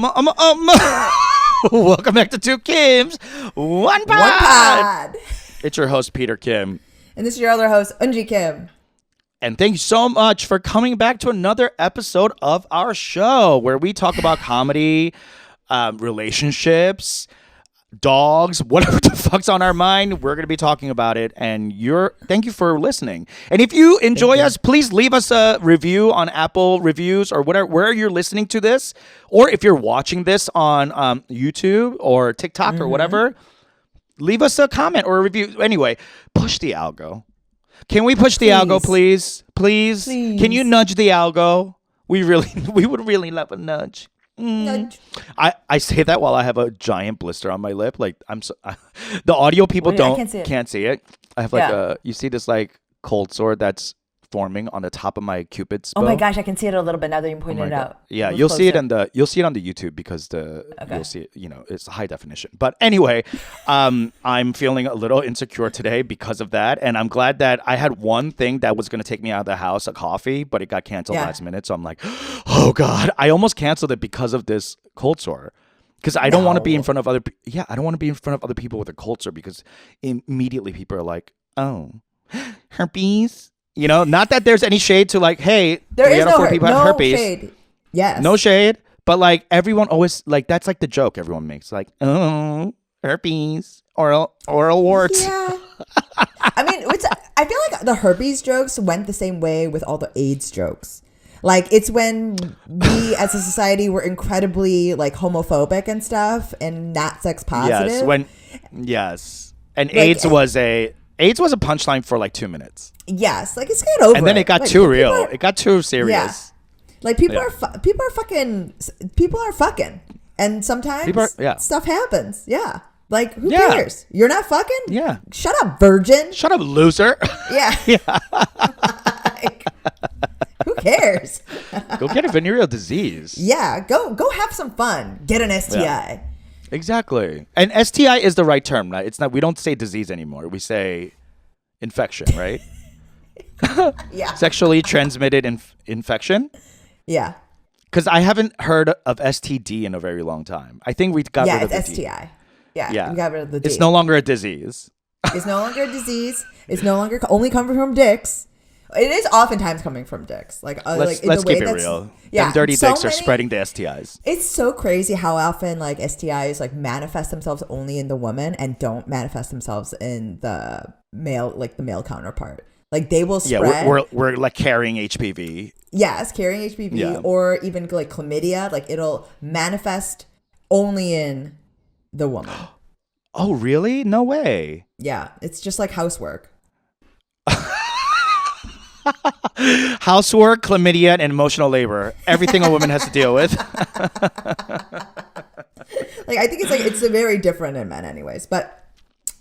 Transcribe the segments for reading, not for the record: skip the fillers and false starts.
Welcome back to Two Kims, One Pod. It's your host, Peter Kim. And this is your other host, Unji Kim. And thank you so much for coming back to another episode of our show where we talk about comedy, relationships, dogs, whatever the fuck's on our mind, we're going to be talking about it. And thank you for listening. And if you enjoy us, please leave us a review on Apple Reviews or whatever, where you're listening to this. Or if you're watching this on YouTube or TikTok or whatever, leave us a comment or a review. Anyway, push the algo. Can we push the algo, please? Please? Can you nudge the algo? We would really love a nudge. Nudge. I say that while I have a giant blister on my lip. Like the audio people can't see it. I have like you see this like cold sore that's forming on the top of my Cupid's bow. Oh my gosh, I can see it a little bit now that you pointed it out. Yeah, you'll see it on the YouTube because you'll see it, it's high definition. But anyway, I'm feeling a little insecure today because of that, and I'm glad that I had one thing that was going to take me out of the house, a coffee, but it got canceled last minute. So I'm like, oh god, I almost canceled it because of this cold sore. Because I don't want to be in front of I don't want to be in front of other people with a cold sore because immediately people are like, oh, herpes. Not that there's any shade to like, hey, there is no people have herpes. Shade. Yes. No shade. But like everyone always like that's like the joke everyone makes. Like, oh, herpes, oral warts. Yeah. I mean, I feel like the herpes jokes went the same way with all the AIDS jokes. Like it's when we as a society were incredibly like homophobic and stuff and not sex positive. Yes. And like, AIDS was a punchline for like 2 minutes. Yes, like it's get over. And then it got too real. It got too serious. Yeah. Like people are fucking, and sometimes stuff happens. Yeah, like who cares? You're not fucking. Yeah. Shut up, virgin. Shut up, loser. Yeah. Like, who cares? Go get a venereal disease. Yeah, go have some fun. Get an STI. Yeah. Exactly. And STI is the right term. Right? It's not. We don't say disease anymore. We say infection, right? Yeah. Sexually transmitted infection. Yeah. Because I haven't heard of STD in a very long time. I think we got rid of the it's STI. Yeah. Yeah. We got rid of the D. It's no longer a disease. It's no longer a disease. It's no longer only coming from dicks. It is oftentimes coming from dicks. Like let's keep it real. Yeah, them dirty dicks are spreading the STIs. It's so crazy how often like STIs like manifest themselves only in the woman and don't manifest themselves in the male, like the male counterpart. Like they will spread. Yeah, we're like carrying HPV. Yes, carrying HPV or even like chlamydia. Like it'll manifest only in the woman. Oh, really? No way. Yeah, it's just like housework. Housework, chlamydia, and emotional labor. Everything a woman has to deal with. Like I think it's very different in men anyways, but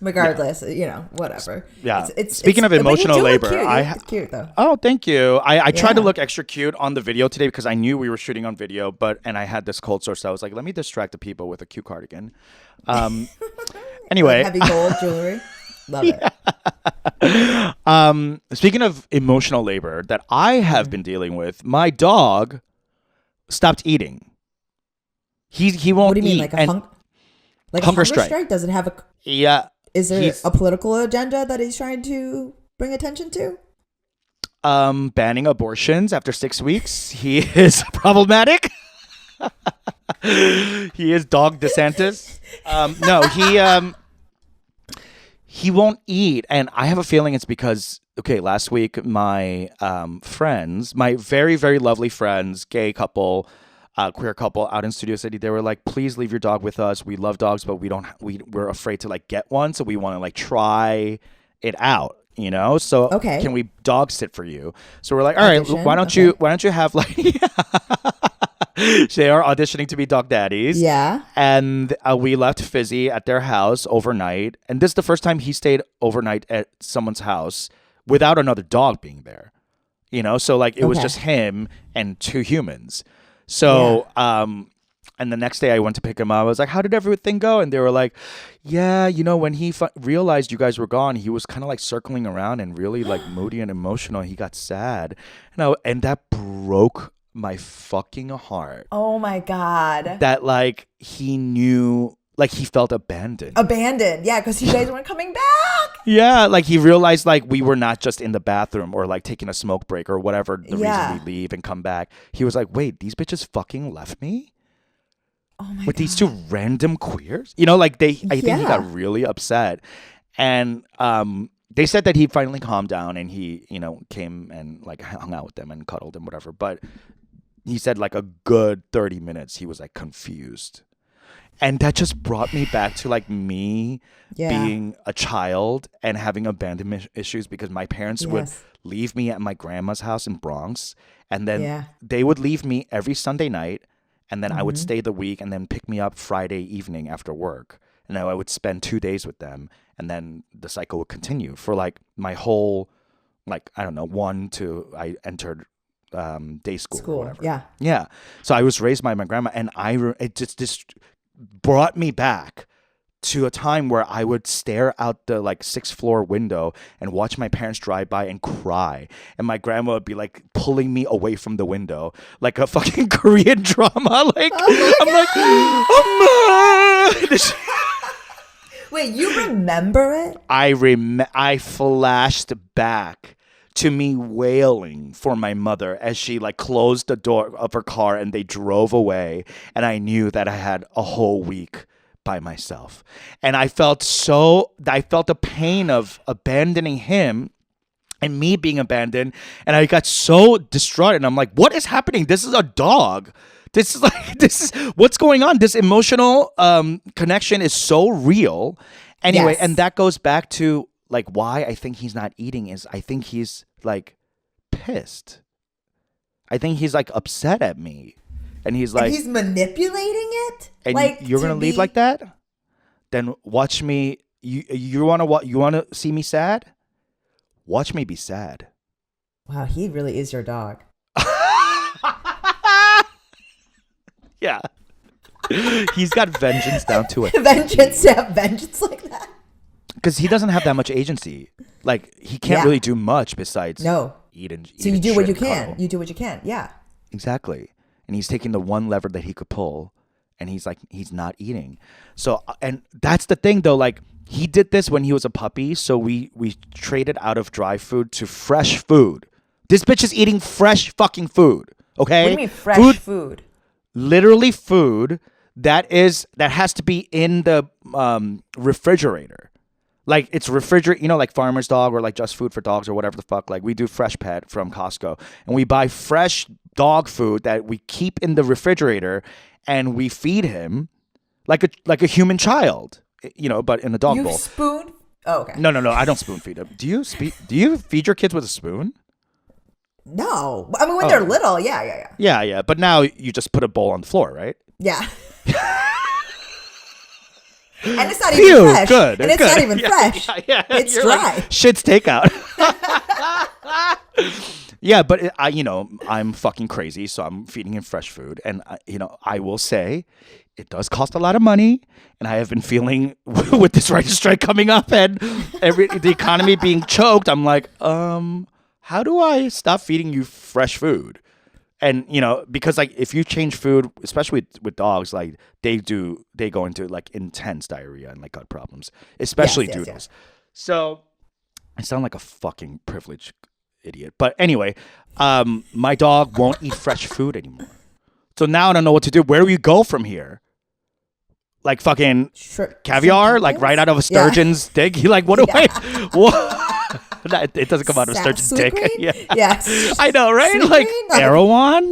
regardless, whatever. Yeah. Speaking of emotional labor, it's cute though. Oh, thank you. I tried to look extra cute on the video today because I knew we were shooting on video, and I had this cold sore, so I was like, let me distract the people with a cute cardigan. Anyway, like heavy gold jewelry. Love it. Speaking of emotional labor that I have been dealing with, my dog stopped eating. He won't eat. What do you mean, like a hunger strike? Does it have a? Yeah. Is there a political agenda that he's trying to bring attention to? Banning abortions after 6 weeks. He is problematic. He is dog DeSantis. No, he won't eat, and I have a feeling it's because last week my friends, my very very lovely friends, gay couple, queer couple out in Studio City, they were like, please leave your dog with us. We love dogs, but we're afraid to like get one, so we want to like try it out, so can we dog sit for you? So we're like, all right, why don't you have like they are auditioning to be dog daddies. Yeah. And we left Fizzy at their house overnight. And this is the first time he stayed overnight at someone's house without another dog being there. So like it was just him and 2 humans. So, and the next day I went to pick him up. I was like, how did everything go? And they were like, yeah, when he realized you guys were gone, he was kind of like circling around and really like moody and emotional. He got sad. And that broke my fucking heart Oh my God. that like he knew, like he felt abandoned. Abandoned. Yeah, because you guys weren't coming back. Yeah, like he realized like we were not just in the bathroom or like taking a smoke break or whatever the Yeah. reason we leave and come back. He was like, wait, these bitches fucking left me Oh my with God. these two random queers? You know, like I think he Yeah. got really upset. And they said that he finally calmed down and he, you know, came and like hung out with them and cuddled and whatever. But he said like a good 30 minutes he was like confused. And that just brought me back to like me Yeah. being a child and having abandonment issues because my parents would Yes. leave me at my grandma's house in Bronx, and then Yeah. they would leave me every Sunday night, and then I would Mm-hmm. stay the week and then pick me up Friday evening after work. And I would spend 2 days with them, and then the cycle would continue for like my whole, like, I don't know, I entered day school or School. whatever. Yeah. Yeah. So I was raised by my grandma, and it just brought me back to a time where I would stare out the like 6th floor window and watch my parents drive by and cry, and my grandma would be like pulling me away from the window like a fucking Korean drama. Like I'm like, Amma! Wait, you remember it? I flashed back to me wailing for my mother as she like closed the door of her car and they drove away, and I knew that I had a whole week by myself. And I felt the pain of abandoning him and me being abandoned, and I got so distraught, and I'm like, what is happening? This is a dog. This is what's going on. This emotional connection is so real. Anyway, Yes. and that goes back to like why I think he's not eating is I think he's like pissed. I think he's like upset at me. And he's like, And he's manipulating it? and Like, you're to gonna leave be- like that? Then watch me. You wanna see me sad? Watch me be sad. Wow, he really is your dog. Yeah. He's got vengeance down to it. Vengeance, yeah, vengeance like that. Because he doesn't have that much agency. Like he can't Yeah. really do much besides No. eat and So eat you and do what shit you and can. cuddle. You do what you can. Yeah. Exactly. And he's taking the one lever that he could pull, and he's like, he's not eating. So, and that's the thing though, like he did this when he was a puppy. So we traded out of dry food to fresh food. This bitch is eating fresh fucking food. Okay. What do you mean fresh food? Literally food that has to be in the refrigerator. Like it's refrigerator, you know, like Farmer's Dog or like Just Food for Dogs or whatever the fuck. Like we do Fresh Pet from Costco, and we buy fresh dog food that we keep in the refrigerator, and we feed him like a human child, you know, but in a dog You bowl. spoon? Oh, okay. No, I don't spoon feed him. Do you feed your kids with a spoon? No. I mean, when Oh. they're little, yeah. Yeah. But now you just put a bowl on the floor, right? Yeah. And it's not Phew, even fresh. good. And it's good. not even Yeah, fresh. Yeah. It's You're dry. Like, shit's takeout. Yeah, but I'm fucking crazy, so I'm feeding him fresh food, and I will say, it does cost a lot of money, and I have been feeling with this writer's strike coming up and the economy being choked. I'm like, how do I stop feeding you fresh food? And because like if you change food, especially with dogs, like they go into like intense diarrhea and like gut problems, especially Yes, doodles. So I sound like a fucking privileged idiot. But anyway, my dog won't eat fresh food anymore. So now I don't know what to do. Where do we go from here? Like fucking caviar, shrimp like pickles? right out of a Yeah. sturgeon's dick. You like what do I? What? It doesn't come out of a sturgeon's Sweet dick. green? Yeah. Yeah. I know, right? Sweet Like green? Like- Erewhon,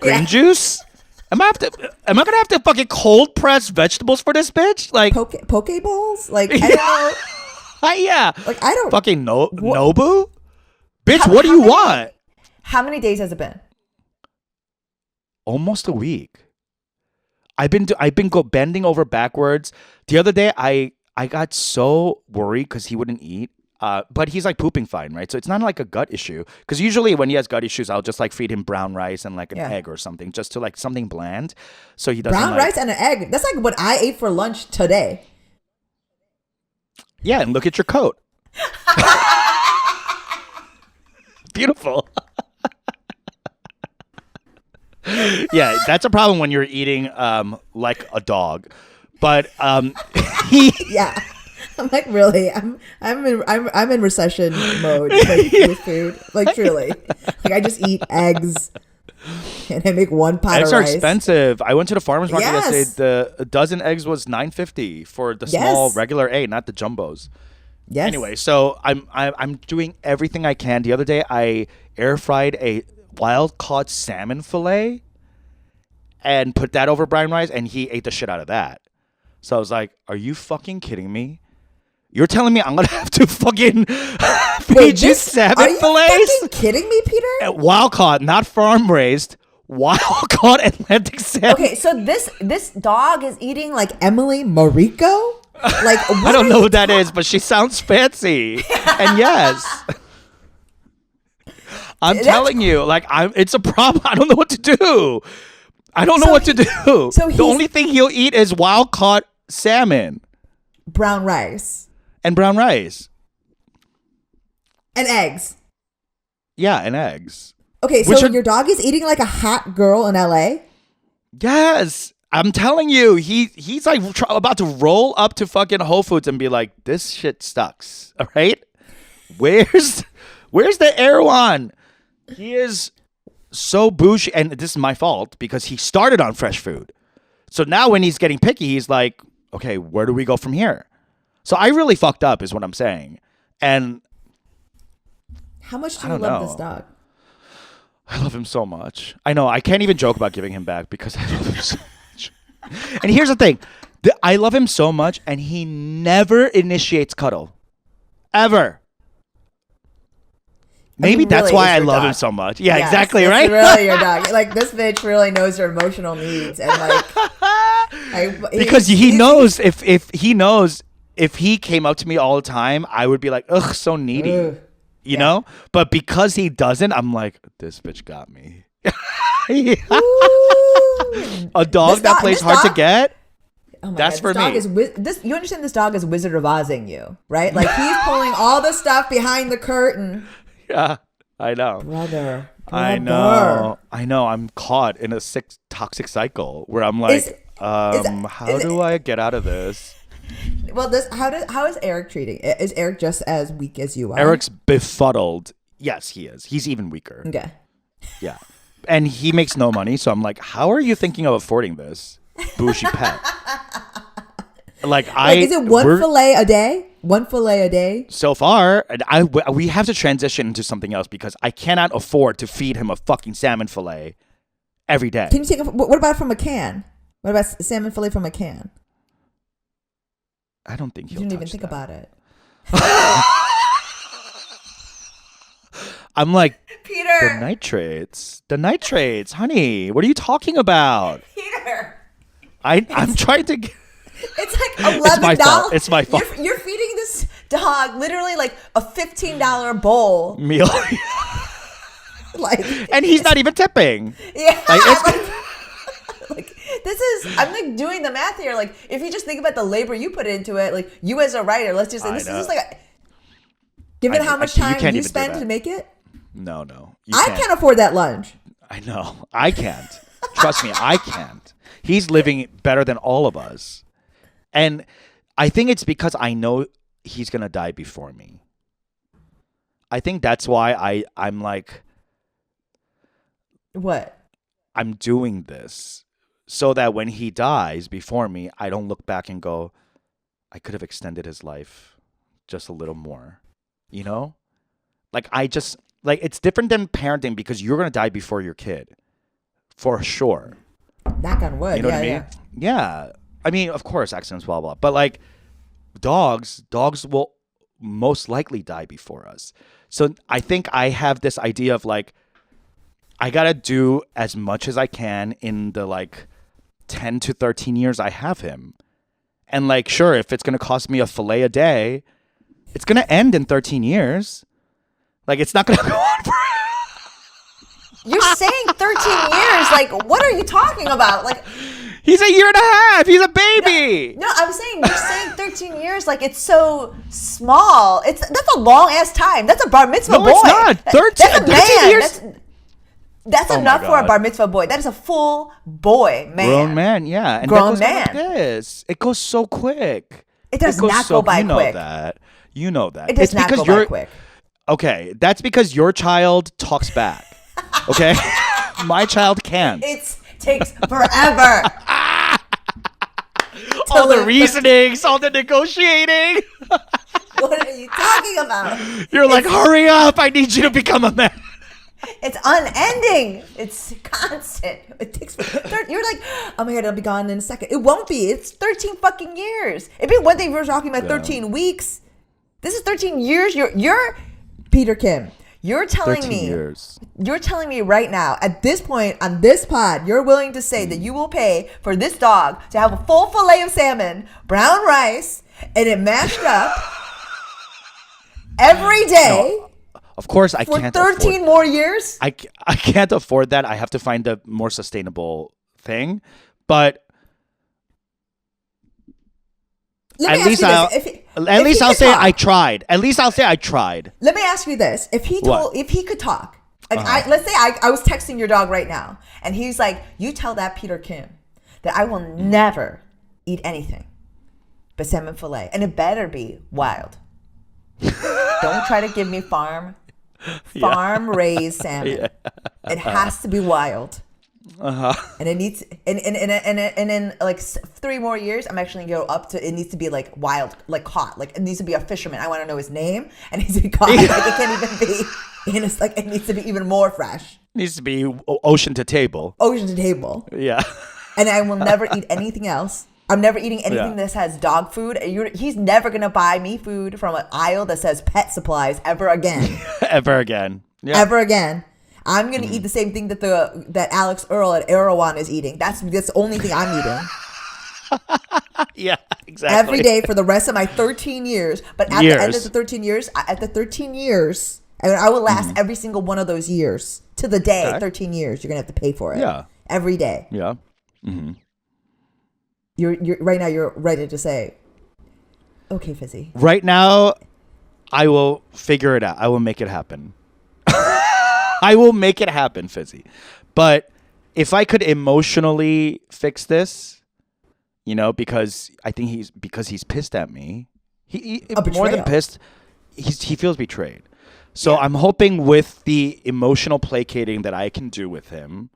green Yeah. juice. Am I gonna have to fucking cold press vegetables for this bitch? Like, Poke bowls? Like, I don't know. yeah. Like, I don't. Fucking Nobu, bitch. How- What do how you many- want? How many days has it been? Almost a week. I've been bending over backwards. The other day, I got so worried because he wouldn't eat. But he's like pooping fine, right? So it's not like a gut issue. Because usually when he has gut issues, I'll just like feed him brown rice and like an Yeah. egg or something, just to like something bland, so he doesn't Brown like, rice and an egg. That's like what I ate for lunch today. Yeah, and look at your coat. Beautiful. Yeah, that's a problem when you're eating like a dog. But he Yeah. I'm like, really? I'm in recession mode with food. Like, truly. Like, I just eat eggs and I make one pot eggs of are rice. expensive. I went to the farmer's market Yes. yesterday. A dozen eggs was $9.50 for the small Yes. regular egg, not the jumbos. Yes. Anyway, so I'm doing everything I can. The other day, I air fried a wild caught salmon fillet and put that over brown rice, and he ate the shit out of that. So I was like, "Are you fucking kidding me? You're telling me I'm gonna have to fucking feed you salmon are you fillets? fucking kidding me, Peter? Wild caught, not farm raised. Wild caught Atlantic salmon. Okay, so this dog is eating like Emily Mariko? Like, I don't know who that is, but she sounds fancy. And yes. I'm telling you, like it's a problem. I don't know what to do. I don't know what to do. So the only thing he'll eat is wild caught salmon brown rice and brown rice. and eggs. Yeah, and eggs. Okay, Which so are- your dog is eating like a hot girl in LA? Yes. I'm telling you, he's like about to roll up to fucking Whole Foods and be like, this shit sucks. All right? Where's the Erewhon? He is so bougie, and this is my fault because he started on fresh food. So now when he's getting picky, he's like, okay, where do we go from here? So I really fucked up is what I'm saying. And How much do I you don't love know. this dog? I love him so much. I know. I can't even joke about giving him back because I love him so much. And here's the thing. I love him so much, and he never initiates cuddle. Ever. Maybe that's really why is I your love him dog. so much. Yeah, Yes, exactly, it's right? really your dog. Like, this bitch really knows your emotional needs. And, like, Because he knows if he came up to me all the time, I would be like, ugh, so needy. Ugh. You know? But because he doesn't, I'm like, this bitch got me. A dog that plays hard to get. Oh my That's God, for this me. dog is you understand this dog is Wizard of Ozing you, right? Like, he's pulling all the stuff behind the curtain. Yeah, I know. Brother. I know. I'm caught in a toxic cycle where I'm like, how do I get out of this? Well, how is Eric treating? Is Eric just as weak as you are? Eric's befuddled. Yes, he is. He's even weaker. Okay. Yeah. And he makes no money, so I'm like, how are you thinking of affording this bougie pet? Like, Is it one fillet a day? One fillet a day? So far, we have to transition into something else because I cannot afford to feed him a fucking salmon fillet every day. Can you take? What about from a can? What about salmon fillet from a can? I don't think You he'll didn't even touch think that. about it. I'm like, Peter. the nitrates, honey. What are you talking about? Peter. I'm trying to. It's like $11. It's my fault. It's my fault. You're feeding this dog literally like a $15 bowl. Meal, Like, and he's not even tipping. yeah. Like, it's- Like, this is, I'm like doing the math here. Like, if you just think about the labor you put into it, like, you as a writer, let's just say I this is know. just like, given how much you time can't you even do spend that. to make it, No. I can't afford that lunch. I know. I can't. Trust me, I can't. He's living better than all of us. And I think it's because I know he's going to die before me. I think that's why I'm like, What? I'm doing this so that when he dies before me, I don't look back and go, I could have extended his life just a little more. You know? Like, it's different than parenting because you're going to die before your kid. For sure. Knock on wood. You know what I mean? Yeah. Yeah. I mean, of course, accidents, blah, blah. But like dogs will most likely die before us. So I think I have this idea of like, I got to do as much as I can in the like 10 to 13 years I have him. And like, sure, if it's going to cost me a fillet a day, it's going to end in 13 years. Like, it's not going to go on for You're saying 13 years. Like, what are you talking about? Like, He's a year and a half. He's a baby. no, I'm saying you're saying 13 years. Like, it's so small. That's a long ass time. That's a bar mitzvah No, boy. it's not. 13 That's a man. years. That's Oh my enough for a God. bar mitzvah boy. That is a full boy, man. Grown man, yeah. And Grown that goes man. Like this. It goes so quick. It does goes not go by you know quick. That. You know that. It does It's not because go by quick. Okay, that's because your child talks back. Okay? My child can't. It takes forever. All the reasonings, all the negotiating. What are you talking about? You're like, hurry up. I need you to become a man. It's unending. It's constant. It takes. You're like, oh my god, it'll be gone in a second. It won't be. It's 13 fucking years. It'd be one thing if we were talking about 13 weeks. This is 13 years. You're Peter Kim. You're telling 13 me. years. You're telling me right now, at this point on this pod, you're willing to say that you will pay for this dog to have a full fillet of salmon, brown rice, and it mashed up every day. No. Of course, I For can't 13 afford, more years? I can't afford that. I have to find a more sustainable thing. But Let me at least ask you I'll this. at least he I'll could say talk- I tried. At least I'll say I tried. Let me ask you this: if he What? if he could talk, and let's say I was texting your dog right now, and he's like, "You tell that Peter Kim that I will never eat anything but salmon fillet, and it better be wild. Don't try to give me farm raised salmon. It has to be wild." And it needs, and in like 3 more years, I'm actually gonna go up to. It needs to be like wild, like caught. Like it needs to be a fisherman. I want to know his name, and it needs to be caught. Like it can't even be. And it's like it needs to be even more fresh. Needs to be ocean to table. Ocean to table. Yeah. And I will never eat anything else. I'm never eating anything that has dog food. He's never gonna buy me food from an aisle that says pet supplies ever again. Ever again. Yeah. Ever again. I'm gonna eat the same thing that Alex Earl at Erewhon is eating. That's the only thing I'm eating Yeah, exactly. every day for the rest of my 13 years. But at the end of the 13 years, and I will last every single one of those years to the day. Okay. 13 years, you're gonna have to pay for it. Yeah. every day. Yeah. You're right now. You're ready to say, "Okay, Fizzy." Right now, I will figure it out. I will make it happen. I will make it happen, Fizzy. But if I could emotionally fix this, because I think he's pissed at me. He more than betrayal. pissed, he feels betrayed. So I'm hoping with the emotional placating that I can do with him,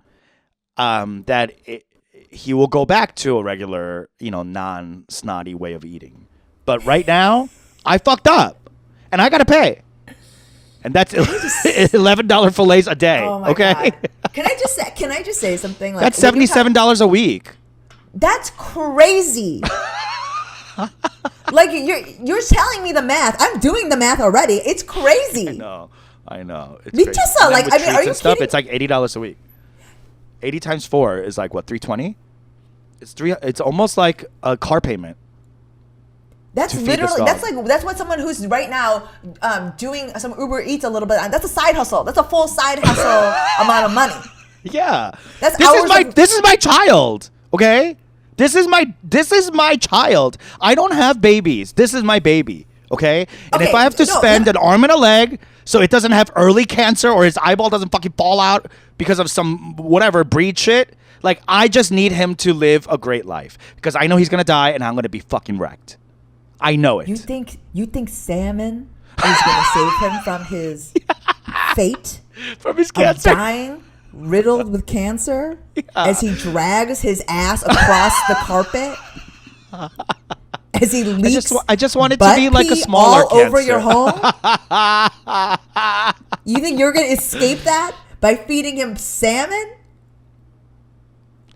he will go back to a regular, non-snotty way of eating. But right now, I fucked up, and I gotta pay. And that's $11 fillets a day. Oh my okay, God. Can I just say something? Like that's $77 a week. That's crazy. Like you're telling me the math. I'm doing the math already. It's crazy. I know. It's Me crazy. too, And then like, with I mean, are treats you and stuff, kidding? it's like $80 a week. 80 times 4 is like what, $320? It's almost like a car payment. That's to feed this literally dog. that's what someone who's right now doing some Uber Eats a little bit. That's a side hustle. That's a full side hustle amount of money. Yeah. That's this hours is my of- this is my child. Okay? This is my child. I don't have babies. This is my baby. Okay? And if Okay, I have to no, spend yeah. an arm and a leg so it doesn't have early cancer or his eyeball doesn't fucking fall out because of some whatever breed shit, like I just need him to live a great life because I know he's gonna die and I'm gonna be fucking wrecked. I know it. You think salmon is going to save him from his fate From his of cancer. dying, riddled with cancer, as he drags his ass across the carpet, as he leaks? I just want it to butt be like a pee smaller all over your cancer. home. You think you're going to escape that by feeding him salmon?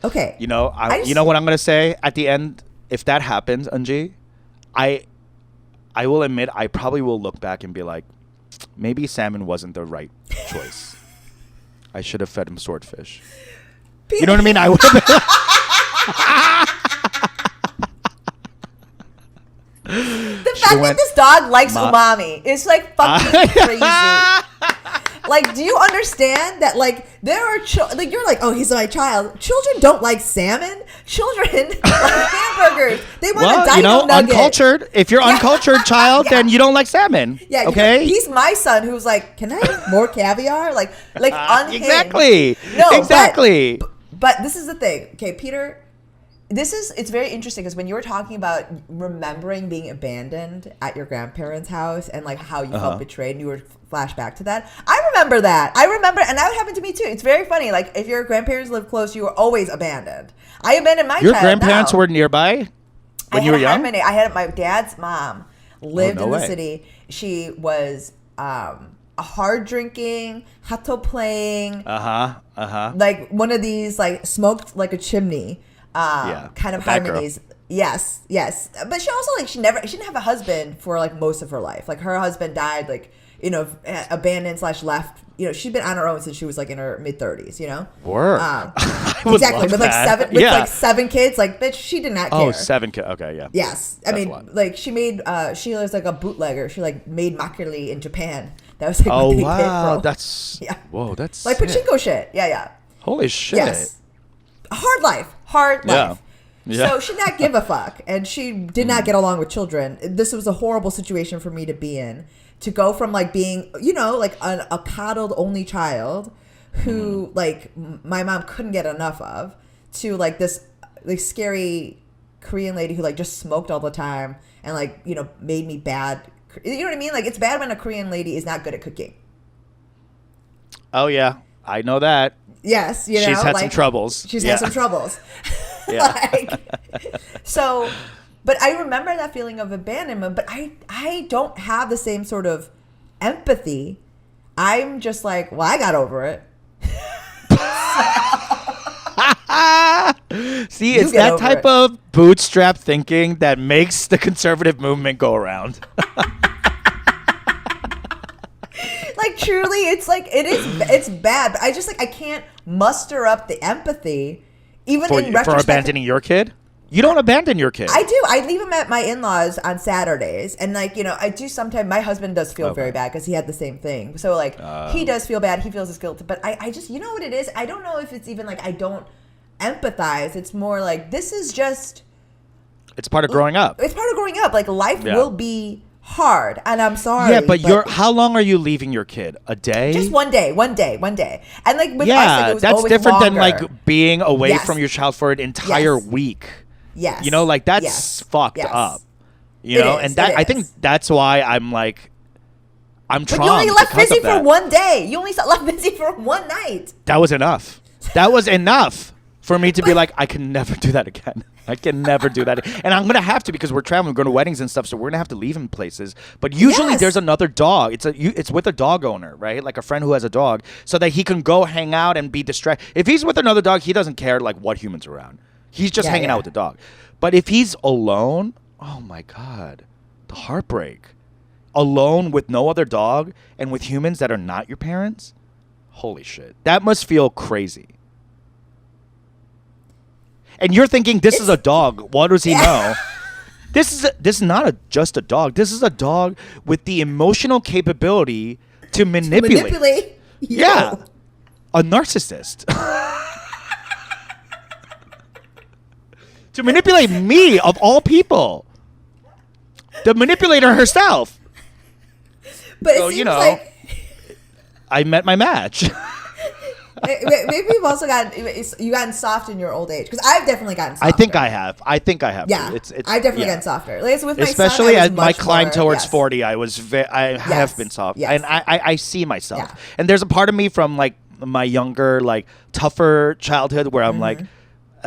Okay. You know what I'm gonna say at the end if that happens, Anji. I will admit I probably will look back and be like, maybe salmon wasn't the right choice. I should have fed him swordfish. You know what I mean? I would. The fact that this dog likes umami is like fucking crazy. Like, do you understand that? Like, there are like you're like, oh, he's my child. Children don't like salmon. Children like hamburgers. They want a dino nugget. Uncultured. If you're uncultured child, then you don't like salmon. Yeah. Okay. He's my son who's like, can I have more caviar? Like unhinged. Exactly. No. Exactly. But this is the thing. Okay, Peter. It's very interesting because when you were talking about remembering being abandoned at your grandparents' house and like how you felt betrayed and you were flashback to that. I remember that. And that happened to me too. It's very funny. Like if your grandparents live close, you were always abandoned. I abandoned my Your child grandparents now. were nearby when you were young? I had my dad's mom lived no in the way. city. She was a hard drinking, hato playing, like one of these like smoked like a chimney. Kind of bad girl. harmonies. Yes. But she also like she didn't have a husband for like most of her life. Like her husband died like, you know, abandoned / left. You know, she'd been on her own since she was like in her mid-30s, you know? Word. Exactly. love With like that. like 7 kids. Like, bitch, she did not care. Oh, 7 kids. Okay, yeah. Yes. I That's a mean, lot. like she made she was like a bootlegger. She like made makgeolli in Japan. That was like Oh, what they did wow. for That's... Yeah. Whoa, that's... like sick. pachinko shit. Yeah. Holy shit. Yes. Hard life. Yeah. Yeah. So she did not give a fuck, and she did not get along with children. This was a horrible situation for me to be in. To go from like being, you know, like a coddled only child who like my mom couldn't get enough of, to like this like scary Korean lady who like just smoked all the time and like, you know, made me bad. You know what I mean? Like it's bad when a Korean lady is not good at cooking. Oh, yeah. I know that. Yes, you know, She's had like, some troubles. She's Yeah. had some troubles. Yeah. So, but I remember that feeling of abandonment, but I don't have the same sort of empathy. I'm just like, well, I got over it. See, You it's get that over type it. of bootstrap thinking that makes the conservative movement go around. Like truly, it's like it's bad, but I just like I can't muster up the empathy, even for, in for retrospect. abandoning your kid? You don't abandon your kid. I do. I leave him at my in-laws on Saturdays, and like, you know, I do sometimes. My husband does feel very bad because he had the same thing. So like, he does feel bad. He feels his guilt, but I just, you know what it is? I don't know if it's even like I don't empathize. It's more like this is just. It's part of growing up. It's part of growing up. Like life Yeah. will be hard, and I'm sorry. Yeah, but how long are you leaving your kid? A day? just one day, and like with us, like, Yeah, it was that's always different than longer. like being away Yes. from your child for an entire Yes. week. Yes, You know, like that's Yes. fucked Yes. up. You It know, is, and that it I think is. that's why I'm like, I'm But trying. you only left because busy of that. for one day. You only left busy for one night. That was enough. That was enough for me to be like, I can never do that again. I can never do that. And I'm going to have to because we're traveling, we're going to weddings and stuff, so we're going to have to leave him places. But usually Yes. there's another dog. It's with a dog owner, right? Like a friend who has a dog, so that he can go hang out and be distracted. If he's with another dog, he doesn't care like what humans are around. He's just hanging out with the dog. But if he's alone, oh my God, the heartbreak. Alone with no other dog and with humans that are not your parents? Holy shit. That must feel crazy. And you're thinking, this is a dog. What does he know? This is not just a dog. This is a dog with the emotional capability to manipulate. Yeah. Yo. A narcissist. To manipulate me, of all people. The manipulator herself. But So, it seems you know, like I met my match. maybe you've also gotten soft in your old age, because I've definitely gotten softer. I think I have. Yeah, It's I've definitely yeah. gotten softer. Like, it's with my Especially son, I was as my much climb more- towards yes. 40, I have been soft. Yes. And I see myself. Yeah. And there's a part of me from like my younger, like tougher childhood where I'm like,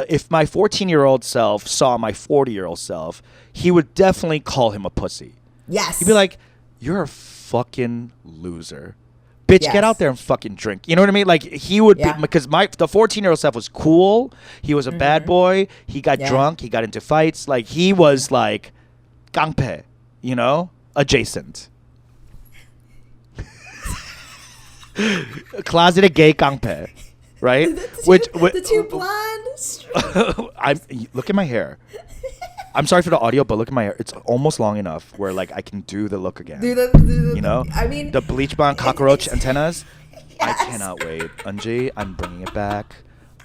if my 14-year-old self saw my 40-year-old self, he would definitely call him a pussy. Yes. He'd be like, you're a fucking loser. Bitch, Yes. get out there and fucking drink. You know what I mean? Like he would Yeah. be, because the 14-year-old self was cool. He was a bad boy. He got Yeah. drunk. He got into fights. Like he was like 깡패, you know, adjacent. Closeted gay 깡패, right? the two blonde. I'm look at my hair. I'm sorry for the audio, but look at my hair. It's almost long enough where like I can do the look again. Do the You know, I mean, the bleach blonde cockroach it's- antennas. I cannot wait. Anji, I'm bringing it back.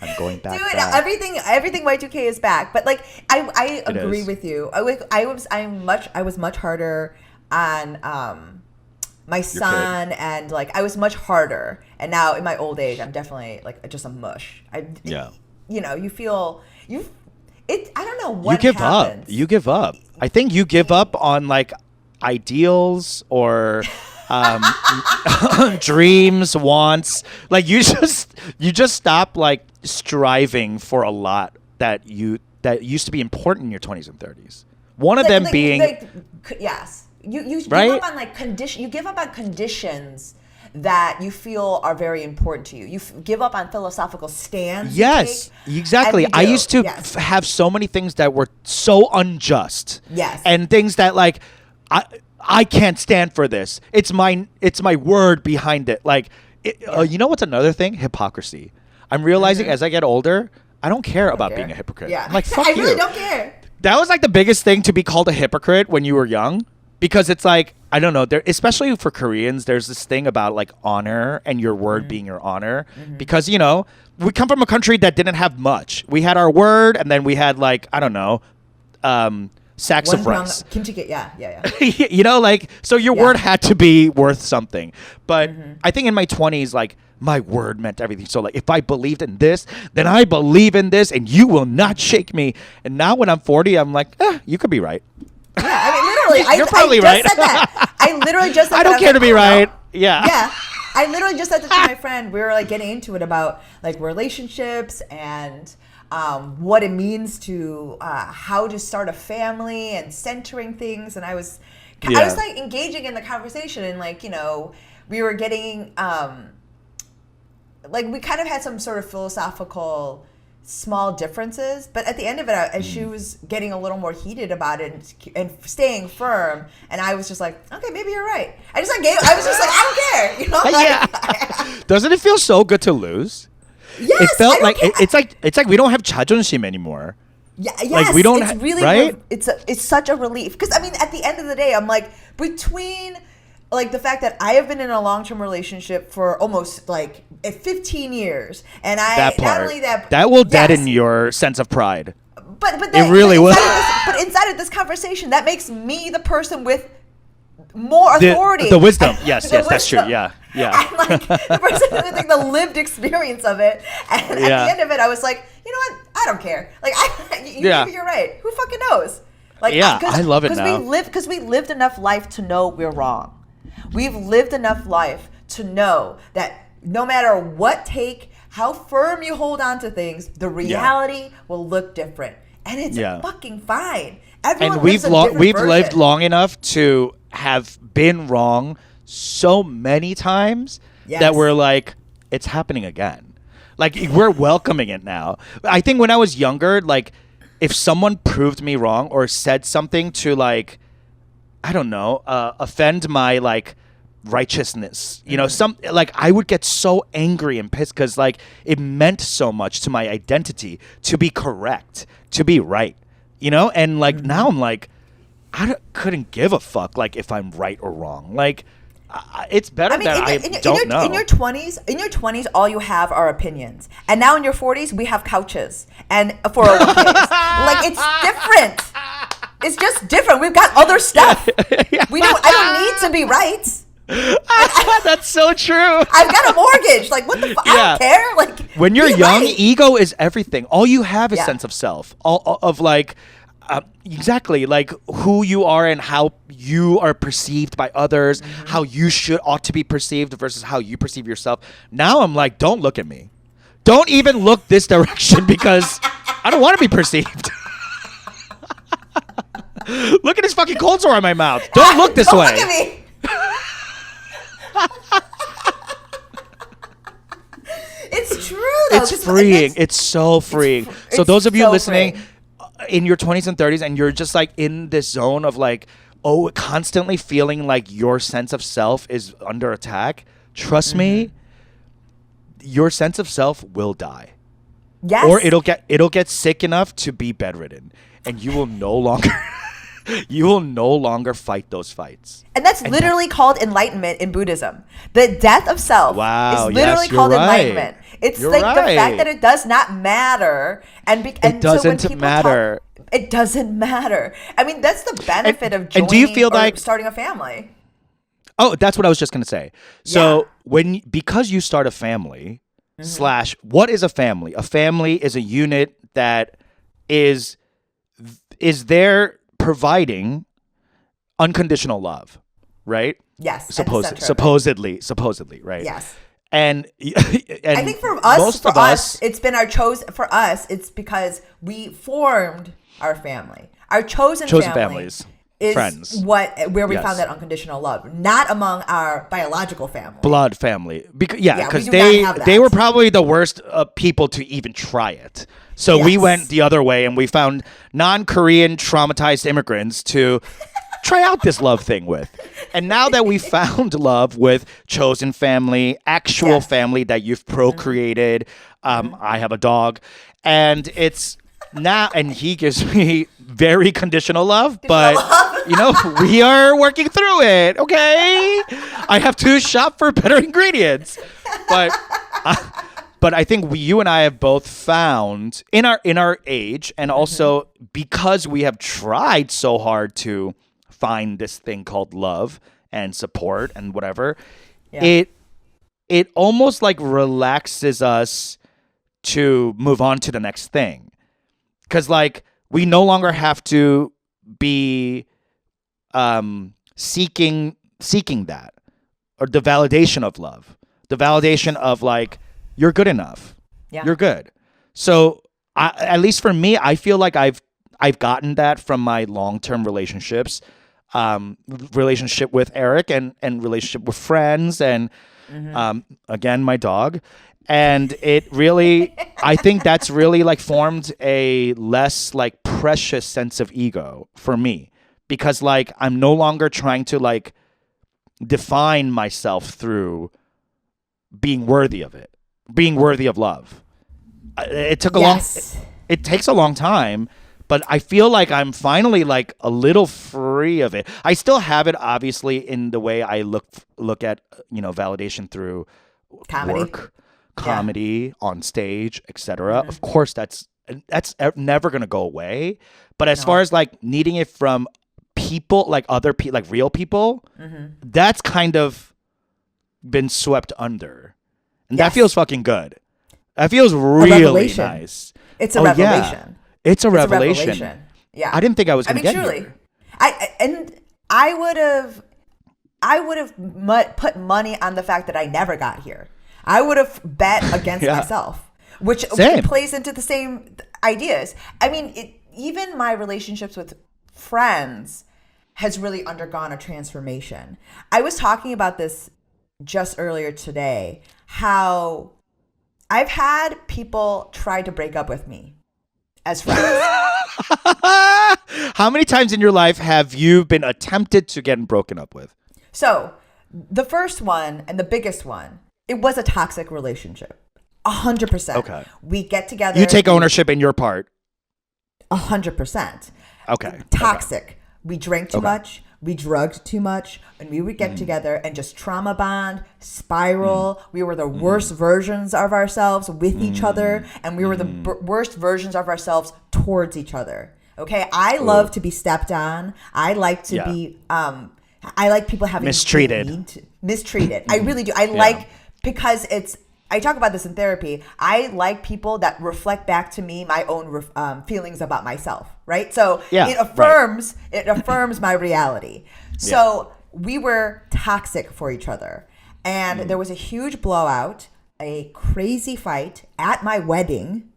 I'm going back. Dude, back. everything Y2K is back. But like, I agree is. with you. I was much harder on my son, and like I was much harder. And now in my old age, I'm definitely like just a mush. Yeah. You know, you feel I don't know what you give happens. up. You give up. I think you give up on like ideals or dreams, wants. Like you just stop like striving for a lot that used to be important in your 20s and 30s. One of them being yes. You right? give up on like condition. You give up on conditions that you feel are very important to you. You give up on philosophical stands. Yes, exactly. I used to Yes. have so many things that were so unjust. Yes. And things that like I can't stand for this. It's my word behind it. Like you know what's another thing? Hypocrisy. I'm realizing as I get older, I don't care about being a hypocrite. Yeah. I'm like, fuck I you. really don't care. That was like the biggest thing to be called a hypocrite when you were young, because it's like, I don't know, there, especially for Koreans, there's this thing about like honor and your word being your honor, because, you know, we come from a country that didn't have much. We had our word, and then we had like, I don't know, sacks of rice. Kimchi, yeah. You know, like, so your word had to be worth something. But I think in my 20s, like, my word meant everything. So like, if I believed in this, then I believe in this, and you will not shake me. And now when I'm 40, I'm like, you could be right. Yeah, I mean, literally, You're probably I right. just said that. I literally just said I that. don't care to be right. Yeah. Yeah. I literally just said that to my friend. We were like getting into it about like relationships and what it means to how to start a family and centering things. And I was like engaging in the conversation, and like, you know, we were getting like we kind of had some sort of philosophical small differences, but at the end of it, as she was getting a little more heated about it and staying firm, and I was just like, okay, maybe you're right. I was just like, I don't care, you know? Like, Doesn't it feel so good to lose? Yes, It felt I don't like care. it's like we don't have 자존심 anymore. Yeah, yes, Like, we don't it's really right? It's such a relief, because I mean, at the end of the day, I'm like, between like the fact that I have been in a long-term relationship for almost like 15 years, and That part. not only that will deaden yes, your sense of pride. but It really will. But inside of this conversation, that makes me the person with more authority. The wisdom. Yes, The that's true. wisdom. Yeah. I'm like the person with like the lived experience of it, and at the end of it, I was like, you know what? I don't care. Like, maybe you're right. Who fucking knows? Like, Yeah, I love it now. Because we lived enough life to know we're wrong. We've lived enough life to know that no matter what take, how firm you hold on to things, the reality will look different, and it's fucking fine. Everyone And lives we've version. lived long enough to have been wrong so many times that we're like, it's happening again. Like, we're welcoming it now. I think when I was younger, like, if someone proved me wrong or said something to, like, I don't know, offend my like righteousness, you know, some like I would get so angry and pissed, because like it meant so much to my identity to be correct, to be right, you know. And like now I'm like, couldn't give a fuck like if I'm right or wrong. Like it's better that I don't know. In your 20s, all you have are opinions, and now in your 40s, we have couches and 401ks. Like, it's different. It's just different. We've got other stuff. I don't need to be right. That's so true. I've got a mortgage. Like, what the fuck? I don't care. Like, when you're be young, right. ego is everything. All you have is sense of self. All of like, exactly like who you are and how you are perceived by others, how you ought to be perceived versus how you perceive yourself. Now I'm like, don't look at me. Don't even look this direction, because I don't want to be perceived. Look at this fucking cold sore on my mouth. Don't look this way. Look at me. It's true, though. It's freeing. It's so freeing. So those of you listening in your 20s and 30s, and you're just like in this zone of like, constantly feeling like your sense of self is under attack, trust me, your sense of self will die. Yes. Or it'll get sick enough to be bedridden, and you will no longer You will no longer fight those fights. And that's literally called enlightenment in Buddhism. The death of self Wow, is literally yes, you're called right. enlightenment. It's You're like the fact right. that it does not matter. And so when doesn't people matter. it doesn't matter. I mean, that's the benefit of joining and do you feel or like- starting a family. Oh, that's what I was just gonna say. So because you start a family, slash, what is a family? A family is a unit that is there providing unconditional love, right? Yes. at the center of it. Supposedly, right? Yes. And I think for us, it's been our chosen. For us, it's because we formed our family. Our chosen families, is friends. where we Yes. found that unconditional love, not among our biological family. blood family, because we do not have that. they were probably the worst people to even try it. So we Yes. went the other way, and we found non-Korean traumatized immigrants to try out this love thing with. And now that we found love with chosen family, actual Yes. family that you've procreated, I have a dog, and it's now, and he gives me very conditional love, but we are working through it. Okay, I have to shop for better ingredients, but I think you and I have both found in our age, and also because we have tried so hard to find this thing called love and support and whatever, it almost like relaxes us to move on to the next thing. Because, like, we no longer have to be seeking that, or the validation of love, the validation of, like, you're good enough, you're good. So, at least for me, I feel like I've gotten that from my long-term relationships, relationship with Eric and relationship with friends, and again, my dog. And it really, I think that's really like formed a less like precious sense of ego for me, because like I'm no longer trying to like define myself through being worthy of it, being worthy of love. It took it takes a long time, but I feel like I'm finally like a little free of it. I still have it obviously in the way I look at, validation through Comedy. work, comedy, on stage, etc. Of course, that's never gonna go away. But as far as like needing it from people, like other people, like real people, that's kind of been swept under, and that feels fucking good. That feels really revelation. nice. It's a revelation. It's a It's a revelation. Yeah. I didn't think I was I gonna mean, get truly. here. I would have put money on the fact that I never got here. I would have bet against myself, which Same. plays into the same ideas. I mean, even my relationships with friends has really undergone a transformation. I was talking about this just earlier today, how I've had people try to break up with me as friends. How many times in your life have you been attempted to get broken up with? So the first one and the biggest one, it was a toxic relationship. 100%. Okay. We get together. You take ownership in your part. 100%. Okay. Toxic. We drank too much. We drugged too much. And we would get together and just trauma bond, spiral. We were the worst versions of ourselves with each other. And we were the worst versions of ourselves towards each other. Okay. I love to be stepped on. I like to be, I like people having Mistreated. Mistreated. I really do. I like, because I talk about this in therapy. I like people that reflect back to me my own feelings about myself, right? So it affirms my reality. So we were toxic for each other. And there was a huge blowout, a crazy fight at my wedding.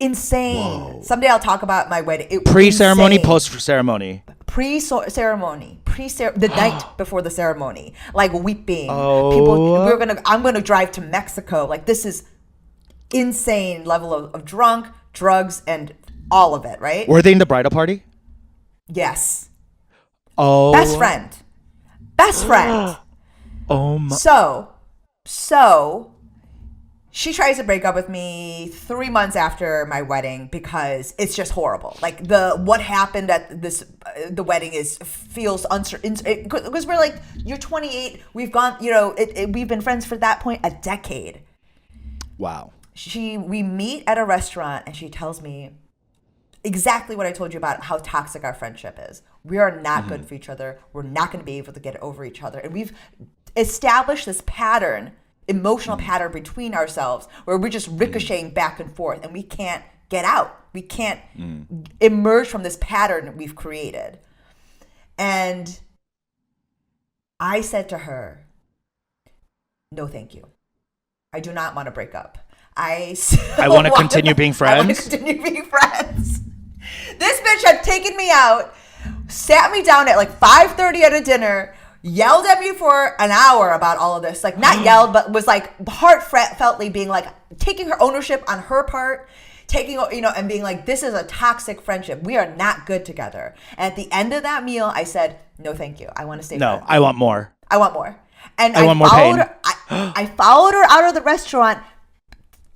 Insane. Whoa. Someday I'll talk about my wedding. Pre-ceremony, post-ceremony. Pre-ceremony, the night before the ceremony, like weeping. People, I'm gonna drive to Mexico. Like, this is insane level of drunk, drugs, and all of it. Right? Were they in the bridal party? Yes. Oh. Best friend. Oh my. So She tries to break up with me 3 months after my wedding because it's just horrible. Like what happened at the wedding feels uncertain because we're like, you're 28. We've gone, we've been friends for that point a decade. Wow. We meet at a restaurant and she tells me exactly what I told you about how toxic our friendship is. We are not good for each other. We're not going to be able to get over each other, and we've established this emotional pattern between ourselves where we're just ricocheting back and forth and we can't get out. We can't emerge from this pattern we've created. And I said to her, no, thank you. I do not want to break up. I want to continue being friends. I want to continue being friends. This bitch had taken me out, sat me down at like 5:30 at a dinner, yelled at me for an hour about all of this. Like, not yelled, but was like heartfeltly being like, taking her ownership on her part, and being like, this is a toxic friendship. We are not good together. And at the end of that meal, I said, no, thank you. I want to stay friends. I want more. I want more. And I want more pain. I followed her out of the restaurant,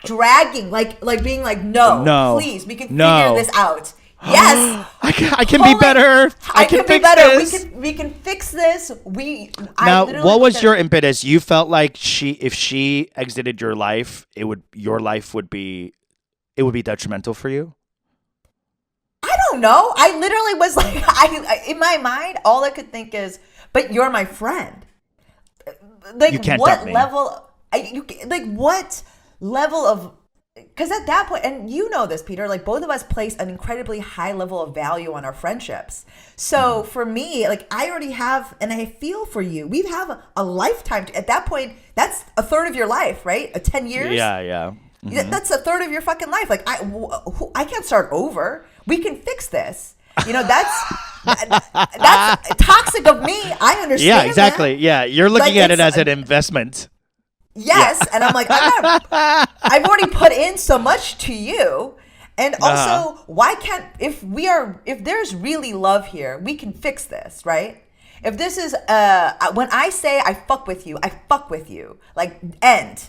dragging, like being like, no, please, we can figure this out. Yes, I can be better. I can fix this. We can fix this. What was your impetus? You felt like if she exited your life, your life would be detrimental for you. I don't know. I literally was like, in my mind, all I could think is, but you're my friend. Like, you can't what dump me. level? What level of? Because at that point, and you know this, Peter, like both of us place an incredibly high level of value on our friendships. So for me, like I already have, and I feel for you, we have a lifetime. At that point, that's a third of your life, right? 10 years? Yeah. Mm-hmm. That's a third of your fucking life. Like I can't start over. We can fix this. That's toxic of me. I understand. Yeah, exactly. That. Yeah, you're looking at it as an investment. Yes, yeah. And I'm like, I've already put in so much to you, and also, why can't if there's really love here, we can fix this, right? If this is when I say I fuck with you, like end.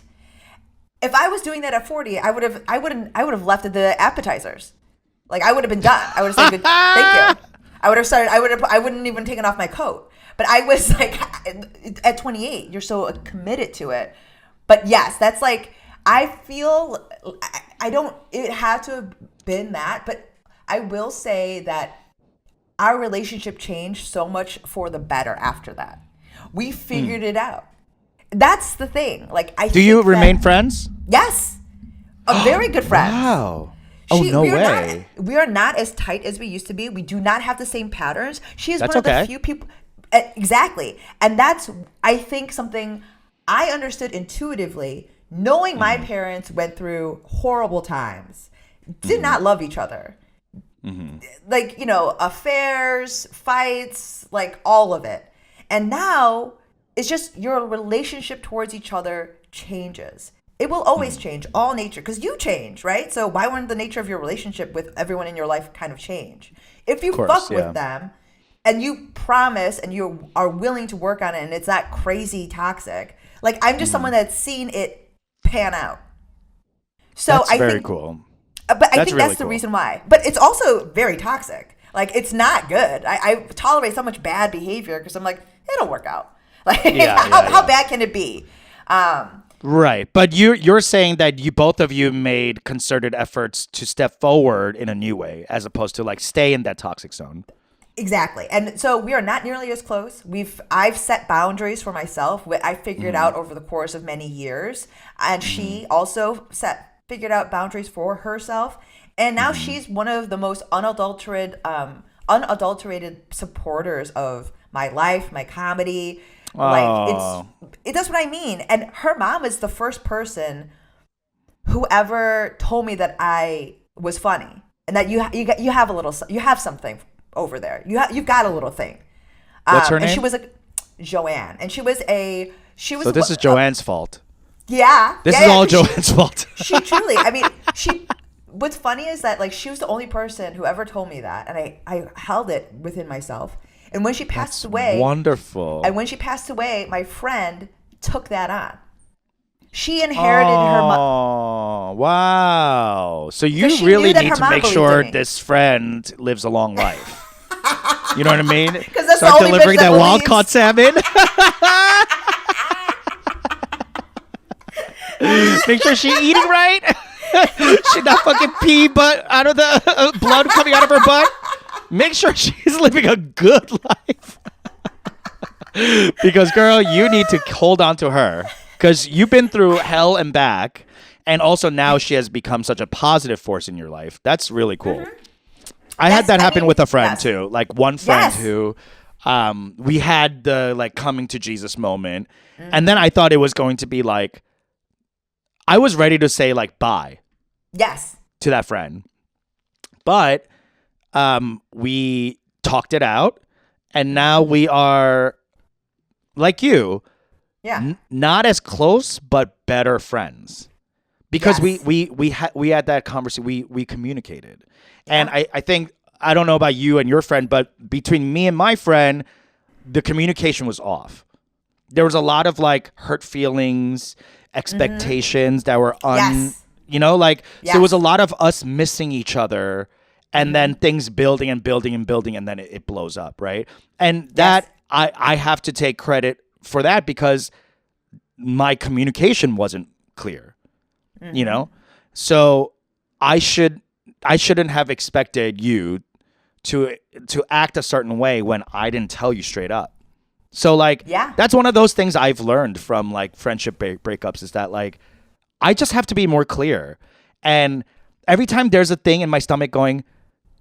If I was doing that at 40, I would have left at the appetizers, like I would have been done. I would have said good, thank you. I would have started. I wouldn't even taken off my coat. But I was like, at 28, you're so committed to it. But yes, that's like, I feel, it had to have been that, but I will say that our relationship changed so much for the better after that. We figured it out. That's the thing. Like, Do you remain friends? Yes. A very good friend. Wow. No way. We are not as tight as we used to be. We do not have the same patterns. She is That's one of okay. the few people. Exactly. And that's, I think, something I understood intuitively, knowing my parents went through horrible times, did not love each other. Like, affairs, fights, like all of it. And now it's just your relationship towards each other changes. It will always change, all nature, because you change, right? So why wouldn't the nature of your relationship with everyone in your life kind of change? If you fuck with them and you promise and you are willing to work on it and it's not crazy toxic, like I'm just someone that's seen it pan out. So that's I very think, cool. But I think really that's the cool. reason why. But it's also very toxic. Like, it's not good. I tolerate so much bad behavior because I'm like, it'll work out. Like, how bad can it be? Right. But you're saying that both of you made concerted efforts to step forward in a new way, as opposed to like stay in that toxic zone. Exactly. And so we are not nearly as close. I've set boundaries for myself. I figured out over the course of many years. And she also figured out boundaries for herself. And now she's one of the most unadulterated supporters of my life, my comedy. Like that's what I mean. And her mom is the first person who ever told me that I was funny and that you have something over there. You've got a little thing. What's her name? And she was Joanne, and she was. So this is Joanne's fault. Yeah. This is all Joanne's fault. She truly. I mean, what's funny is that like she was the only person who ever told me that, and I held it within myself. And when she passed away, wonderful. And when she passed away, my friend took that on. She inherited her mom. Oh, wow. So you 'Cause she really knew that need her to mom make believed sure in me. this friend lives a long life. You know what I mean? 'Cause that's the Start only delivering bitch that that wild believes. caught salmon. Make sure she's eating right. She not fucking pee but out of the blood coming out of her butt. Make sure she's living a good life. Because girl, you need to hold on to her because you've been through hell and back, and also now she has become such a positive force in your life. That's really cool. I had Yes, that I happen mean, with a friend yes. too. Like one friend Yes. who we had the like coming to Jesus moment, and then I thought it was going to be like I was ready to say like bye Yes. to that friend. But we talked it out, and now we are like you, Yeah. not as close but better friends. Because Yes. we had that conversation, we communicated. And I think I don't know about you and your friend, but between me and my friend, the communication was off. There was a lot of like hurt feelings, expectations that were Yes. you know, like so Yes. it was a lot of us missing each other and then things building and building and building and then it blows up, right? And that I have to take credit for that because my communication wasn't clear. You know? So I shouldn't have expected you to act a certain way when I didn't tell you straight up. So like Yeah. that's one of those things I've learned from like friendship breakups is that like I just have to be more clear. And every time there's a thing in my stomach going,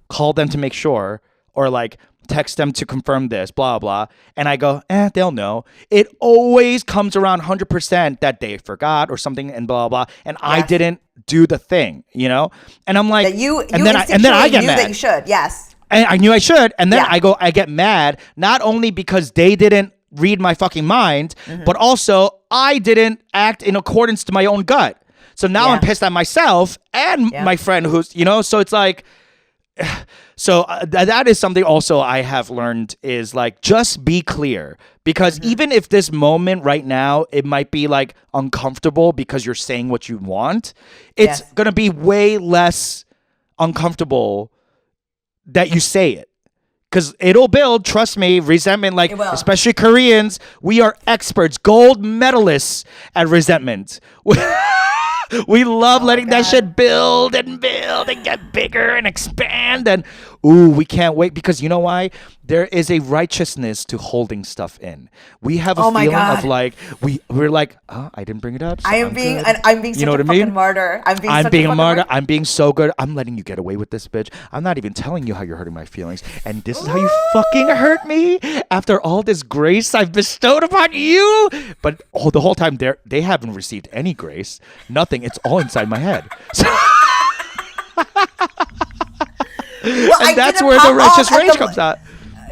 call them to make sure, or like text them to confirm this, blah, blah. And I go, they'll know. It always comes around 100% that they forgot or something and blah, blah. And I Yes. didn't do the thing, you know? And I'm like, That you and then I get knew mad. that you should. Yes. And I knew I should. And then Yeah. I get mad, not only because they didn't read my fucking mind, but also I didn't act in accordance to my own gut. So now Yeah. I'm pissed at myself and Yeah. my friend who's, you know, so it's like, so that is something also I have learned is like, just be clear because even if this moment right now, it might be like uncomfortable because you're saying what you want, it's Yes. going to be way less uncomfortable that you say it. Because it'll build, trust me, resentment. Like, It will. especially Koreans, we are experts, gold medalists at resentment. We love letting that God. shit build and get bigger and expand. And, ooh, we can't wait. Because you know why? There is a righteousness to holding stuff in. We have a Oh my feeling God. of like, we're like, oh, I didn't bring it up. So I'm being good." such You know a what I fucking mean? martyr. I'm being I'm such being a a fucking martyr. I'm being so good. I'm letting you get away with this, bitch. I'm not even telling you how you're hurting my feelings. And this is how you fucking hurt me after all this grace I've bestowed upon you. But the whole time they haven't received any grace. Nothing. It's all inside my head. So, Well, I and that's didn't where the pop righteous off at rage the- comes out.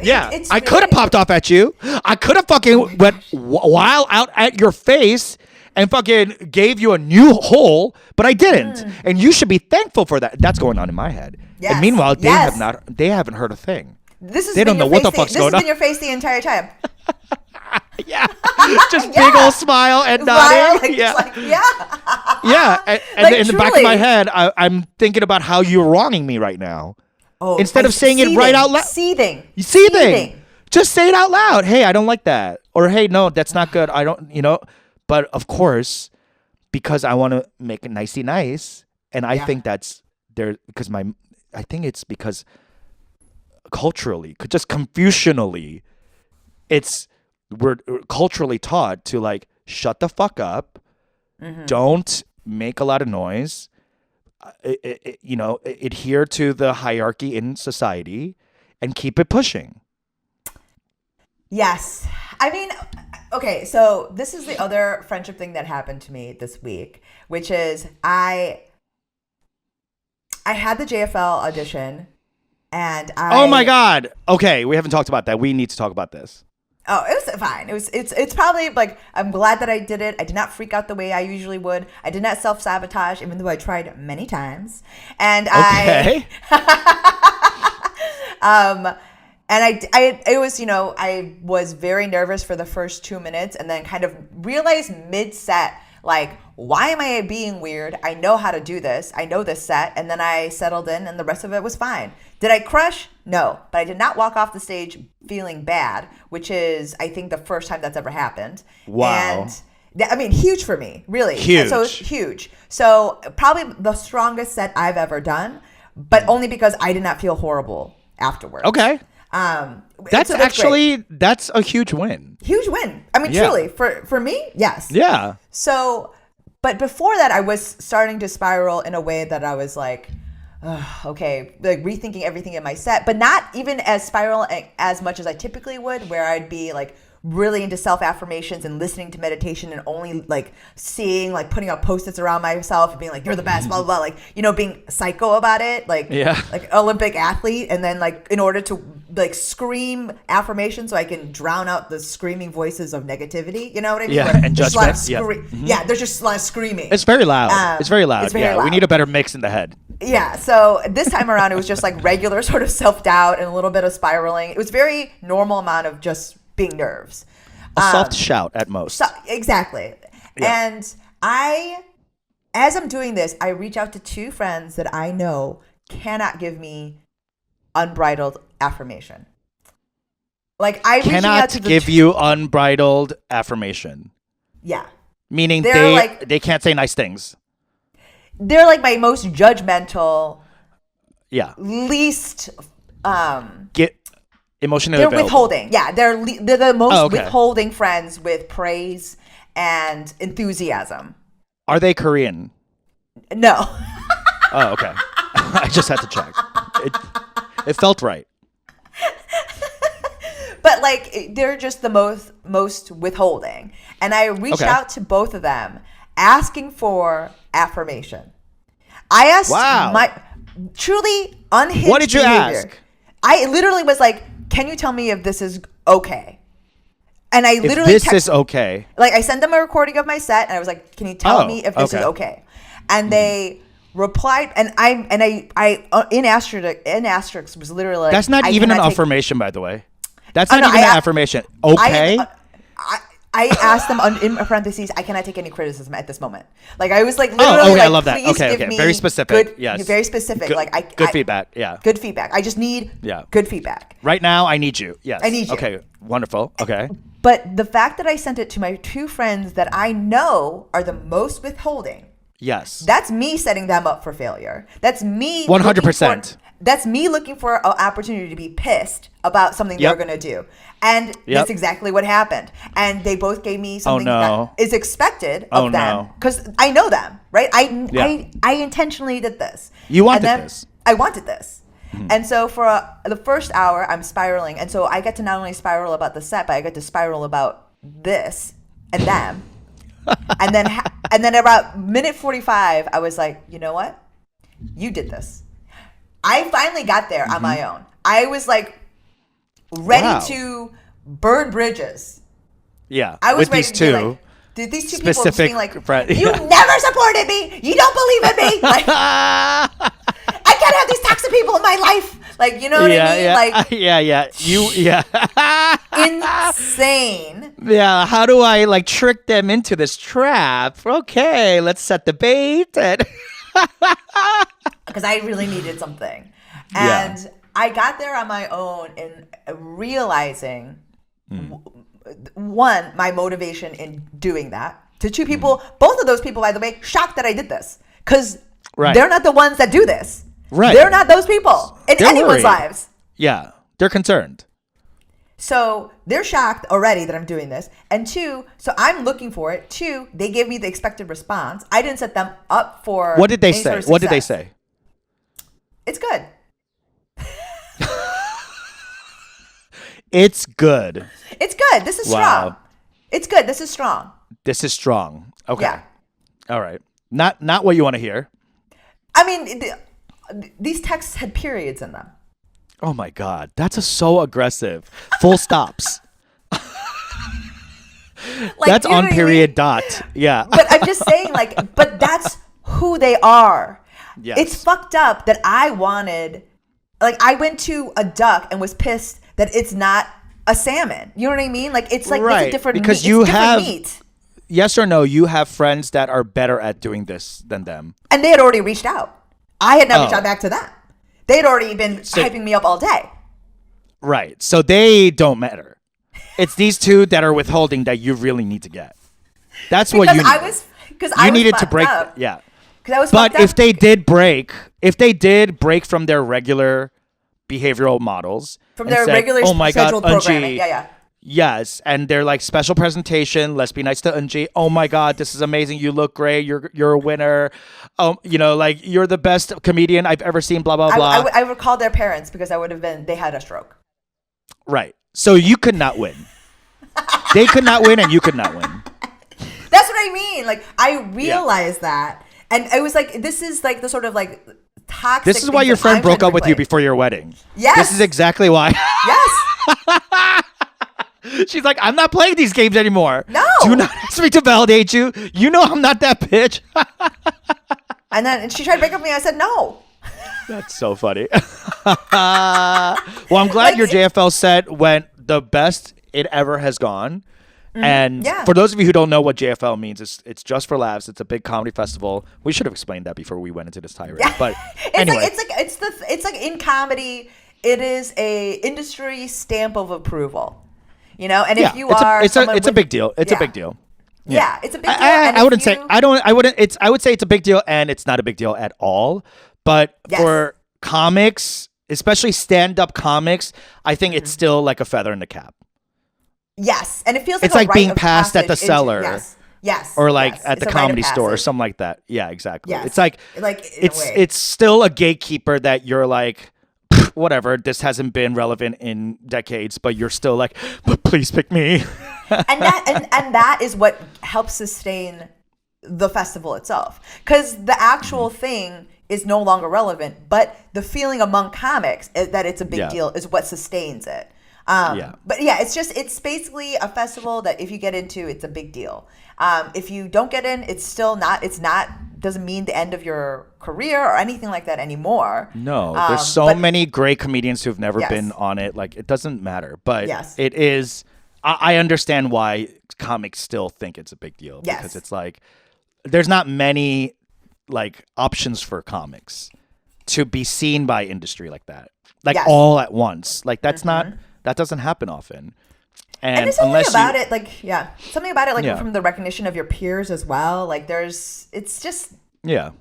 Yeah, it's I could have really- popped off at you. I could have fucking went wild out at your face and fucking gave you a new hole, but I didn't. And you should be thankful for that. That's going on in my head. Yes. And meanwhile, Yes. they haven't heard a thing. This has They don't been know your what the face fuck's this going has on. been your face the entire time. Yeah, just big Yeah. old smile and Right? nodding. Like, yeah, it's like, yeah. yeah. And Like, in the back of my truly. head, I'm thinking about how you're wronging me right now. Oh, Instead of saying it right out loud. Seething. Seething. Just say it out loud. Hey, I don't like that. Or hey, no, that's not good. I don't, you know. But of course, because I want to make it nicey nice, and I Yeah. think that's there because I think it's because culturally, just Confucianally, we're culturally taught to like shut the fuck up, don't make a lot of noise, you know, adhere to the hierarchy in society, and keep it pushing. Yes. I mean, okay, so this is the other friendship thing that happened to me this week, which is I had the JFL audition and Oh my God. Okay, we haven't talked about that. We need to talk about this. Oh, it was fine. It's probably like I'm glad that I did it. I did not freak out the way I usually would. I did not self-sabotage, even though I tried many times. And Okay. And it was, you know, I was very nervous for the first 2 minutes and then kind of realized mid-set, Like, why am I being weird? I know how to do this. I know this set. And then I settled in and the rest of it was fine. Did I crush? No. But I did not walk off the stage feeling bad, which is, I think, the first time that's ever happened. Wow. And I mean, huge for me, really. Huge. So it's huge. So probably the strongest set I've ever done, but only because I did not feel horrible afterwards. Okay. That's so actually great. that's a huge win. Huge win. I mean, Yeah. truly, for me, yes. Yeah. So, but before that, I was starting to spiral in a way that I was like, ugh, okay, like rethinking everything in my set, but not even as spiral as much as I typically would, where I'd be like really into self-affirmations and listening to meditation and only like seeing, like putting up post-its around myself and being like, you're the best, blah, blah, blah. Like, you know, being psycho about it, like, like Olympic athlete. And then like, in order to like scream affirmation so I can drown out the screaming voices of negativity, you know what I mean? Yeah, Where and there's a lot of judgment. yeah, there's just a lot of screaming. It's very loud. It's very loud. it's very yeah, we loud. need a better mix in the head. Yeah, so this time around, it was just like regular sort of self-doubt and a little bit of spiraling. It was very normal amount of just being nerves. A soft shout at most. So, exactly. Yeah. And as I'm doing this, I reach out to two friends that I know cannot give me unbridled affirmation. Like, I reaching out Cannot to the give you unbridled affirmation. Yeah. Meaning They're they can't say nice things. They're like my most judgmental, Yeah. least Get emotionally they're available. withholding. Yeah, they're the most Oh, okay. withholding friends with praise and enthusiasm. Are they Korean? No. Oh, okay. I just had to check. It felt right. But like they're just the most withholding. And I reached Okay. out to both of them asking for affirmation. I asked Wow. my truly unhinged What did you behavior. ask? I literally was like, "Can you tell me if this is okay?" And I If literally this is okay. like I sent them a recording of my set and I was like, "Can you tell Oh, me if this is okay. okay?" And they replied, and I in asterisk was literally like, That's not I even an cannot take- affirmation, by the way. That's Oh, not no, even I- an affirmation. Okay. I asked them in parentheses, I cannot take any criticism at this moment. Like I was like literally okay, I like, love that. please Okay, give okay. me Very specific. Good, Yes. very specific. Good, like good feedback. Yeah. Good feedback. I just need Yeah. good feedback. Right now, I need you. Yes. I need you. Okay. Wonderful. Okay. But the fact that I sent it to my two friends that I know are the most withholding, Yes. that's me setting them up for failure. That's me 100%. That's me looking for an opportunity to be pissed about something Yep. they're going to do. And Yep. that's exactly what happened. And they both gave me something no. that is expected of Oh, them. no. Because I know them, right? Yeah. I intentionally did this. You wanted And then this. I wanted this. And so for the first hour, I'm spiraling. And so I get to not only spiral about the set, but I get to spiral about this and them. and then about minute 45, I was like, you know what? You did this. I finally got there on my own. I was like ready Wow. to burn bridges. Yeah. I was With ready these to be two. like, dude, these two people just specific being like, friend- you yeah. never supported me. You don't believe in me. Like, I can't have these toxic people in my life. Like, you know what I mean? Yeah. Like, yeah. insane. Yeah. How do I like trick them into this trap? Okay. Let's set the bait. And Because I really needed something. Yeah. And I got there on my own and realizing, one, my motivation in doing that. To two people, both of those people, by the way, shocked that I did this. Because Right. they're not the ones that do this. Right. They're not those people in They're anyone's worried. lives. yeah. They're concerned. So they're shocked already that I'm doing this. And two, so I'm looking for it. Two, they gave me the expected response. I didn't set them up for What did they any say? sort of What did they success. say? It's good. It's good. It's good. This is Wow. strong. It's good. This is strong. This is strong. Okay. Yeah. All right. Not what you want to hear. I mean, these texts had periods in them. Oh my God. That's so aggressive. Full stops. Like, That's you know on what I period mean? dot. Yeah. But I'm just saying, like, but that's who they are. Yes. It's fucked up that I wanted, like, I went to a duck and was pissed that it's not a salmon. You know what I mean? Like, it's like it's Right, a different because meat. you It's different have- meat. yes or no, you have friends that are better at doing this than them. And they had already reached out. I had not reached Oh. out back to them. They'd already been hyping me up all day. Right. So they don't matter. It's these two that are withholding that you really need to get. That's what you Because needed. I You was needed to fucked break. up. Yeah. Because I was But fucked if up. they did break from their regular behavioral models, From and their said, regular oh my God, scheduled programming. Eunji, Yeah. yes, and they're like special presentation. Let's be nice to Eunji. Oh my God, this is amazing. You look great. You're a winner. Like you're the best comedian I've ever seen. Blah blah blah. I would call their parents because I would have been, they had a stroke. Right. So you could not win. They could not win, and you could not win. That's what I mean. Like, I realized that. And it was like, this is like the sort of like toxic. This is why things your that friend I'm broke trying up to with you replace. before your wedding. Yes. This is exactly why. Yes. She's like, I'm not playing these games anymore. No. Do not ask me to validate you. You know I'm not that bitch. And she tried to break up with me. I said, no. That's so funny. Well, I'm glad Like, your JFL set went the best it ever has gone. And Yeah. for those of you who don't know what JFL means, it's Just for Laughs. It's a big comedy festival. We should have explained that before we went into this tirade. But anyway, It's like in comedy, it is a industry stamp of approval. You know, and if you are it's someone a with- big deal. It's a Yeah. big deal. Yeah, it's a big deal. I wouldn't say I would say it's a big deal, and it's not a big deal at all. But Yes. for comics, especially stand-up comics, I think it's still like a feather in the cap. Yes, and it feels like It's a like rite being of passed at the passage cellar. Yes, Or like yes. at It's the a rite of comedy store or passage. something like that. Yeah, exactly. Yes. It's like in a way. it's still a gatekeeper that you're like, whatever, this hasn't been relevant in decades, but you're still like, but please pick me. and that is what helps sustain the festival itself, because the actual Mm-hmm. thing is no longer relevant, but the feeling among comics is that it's a big Yeah. deal is what sustains it. Yeah. But yeah, it's basically a festival that if you get into, it's a big deal. If you don't get in, doesn't mean the end of your career or anything like that anymore. No, there's so but- many great comedians who've never Yes. been on it. Like, it doesn't matter. But Yes. it is, I understand why comics still think it's a big deal. Yes. Because it's like, there's not many like options for comics to be seen by industry like that. Like Yes. all at once. Like that doesn't happen often. And there's something unless about you, it, something about it, like Yeah. from the recognition of your peers as well. Like it's just, yeah.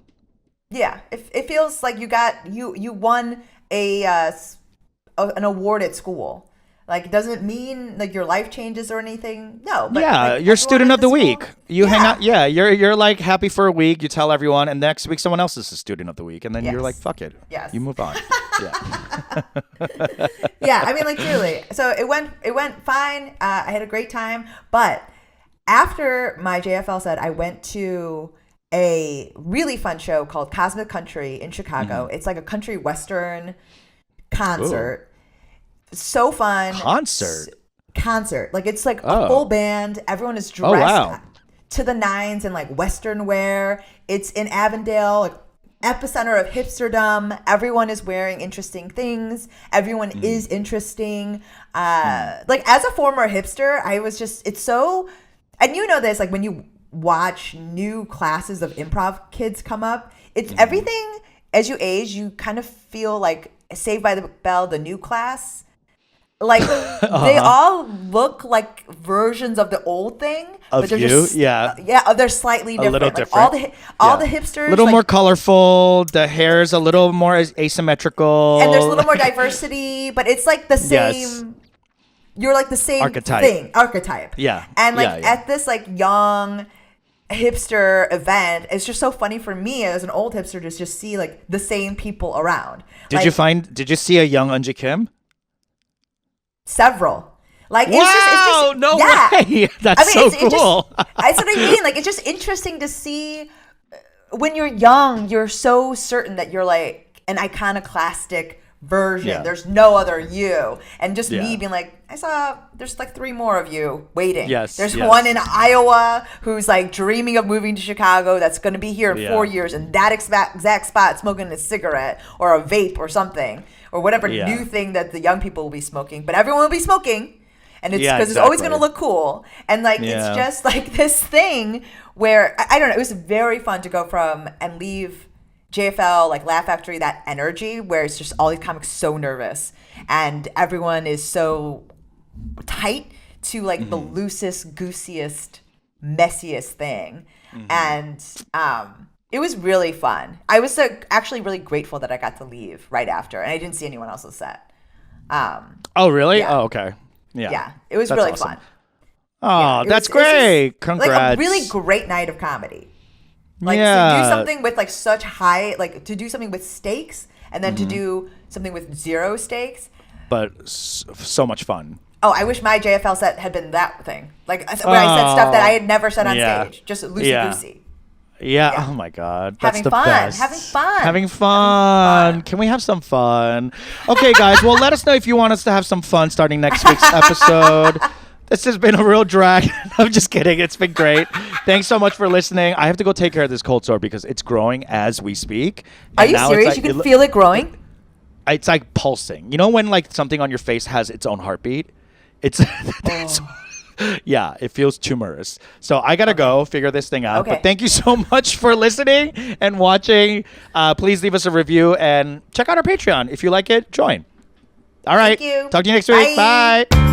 yeah, it feels like you won an award at school. Like, it doesn't mean like your life changes or anything. No, but Yeah, like, you're everyone student at of the school- week. You hang Yeah. out. Yeah, you're like happy for a week. You tell everyone, and next week someone else is a student of the week, and then you're Yes. like, fuck it. Yes. You move on. Yeah. Yeah, I mean, like, truly. So it went fine. I had a great time. But after my JFL set, I went to a really fun show called Cosmic Country in Chicago. It's like a country western concert. So fun. Concert. Like, it's like Oh. a full band. Everyone is dressed wow. to the nines in like western wear. It's in Avondale, like epicenter of hipsterdom. Everyone is wearing interesting things. Everyone is interesting. Like, as a former hipster, I was just, it's so, and you know this, like when you watch new classes of improv kids come up, it's everything as you age, you kind of feel like Saved by the Bell, the new class. Like, they all look like versions of the old thing. Of but they're you? just, Yeah. Yeah, they're slightly different. little Like, different. All the Yeah. hipsters. A little like, more colorful. The hair's a little more asymmetrical. and there's a little more diversity, but it's like the same. Yes. You're like the same Archetype. archetype. Yeah. And like Yeah. at this like young hipster event, it's just so funny for me as an old hipster to just see like the same people around. Did you see a young Eunji Kim? Several? Like, Wow, it's just no yeah. way. That's so cool. That's what I mean. Like, it's just interesting to see when you're young, you're so certain that you're like an iconoclastic version. Yeah. There's no other you. And just me Yeah. being like, there's like 3 more of you waiting. Yes, There's yes. one in Iowa who's like dreaming of moving to Chicago that's going to be here in Yeah. 4 years in that exact spot smoking a cigarette or a vape or something or whatever Yeah. new thing that the young people will be smoking. But everyone will be smoking. And it's Yeah, because it's always going to exactly. look cool. And like, Yeah. it's just like this thing where, I don't know, it was very fun to go from and leave JFL, like Laugh Factory, that energy where it's just all these comics so nervous and everyone is so tight to like the loosest, goosiest, messiest thing. And it was really fun. I was actually really grateful that I got to leave right after and I didn't see anyone else's set. Oh, really? Yeah. Oh, okay. Yeah. Yeah, it was That's really awesome. fun. Oh, It that's was- it was just, great. Congrats. Like a really great night of comedy. Like to Yeah. do something with like such high, like to do something with stakes and then to do something with zero stakes. But so much fun. Oh, I wish my JFL set had been that thing. Like where I said stuff that I had never said on Yeah. stage. Just loosey-goosey. Yeah. Yeah. Oh my God. That's Having the fun. best. Having fun. Having fun. Can we have some fun? Okay, guys. Well, let us know if you want us to have some fun starting next week's episode. This has been a real drag. I'm just kidding. It's been great. Thanks so much for listening. I have to go take care of this cold sore because it's growing as we speak. Are And you now it's serious? like- You can feel it growing? It's like pulsing. You know when like something on your face has its own heartbeat? It's, yeah, it feels tumorous. So I gotta go figure this thing out. Okay. But thank you so much for listening and watching. Please leave us a review and check out our Patreon. If you like it, join. All right. Thank you. Talk to you next week. Bye. Bye.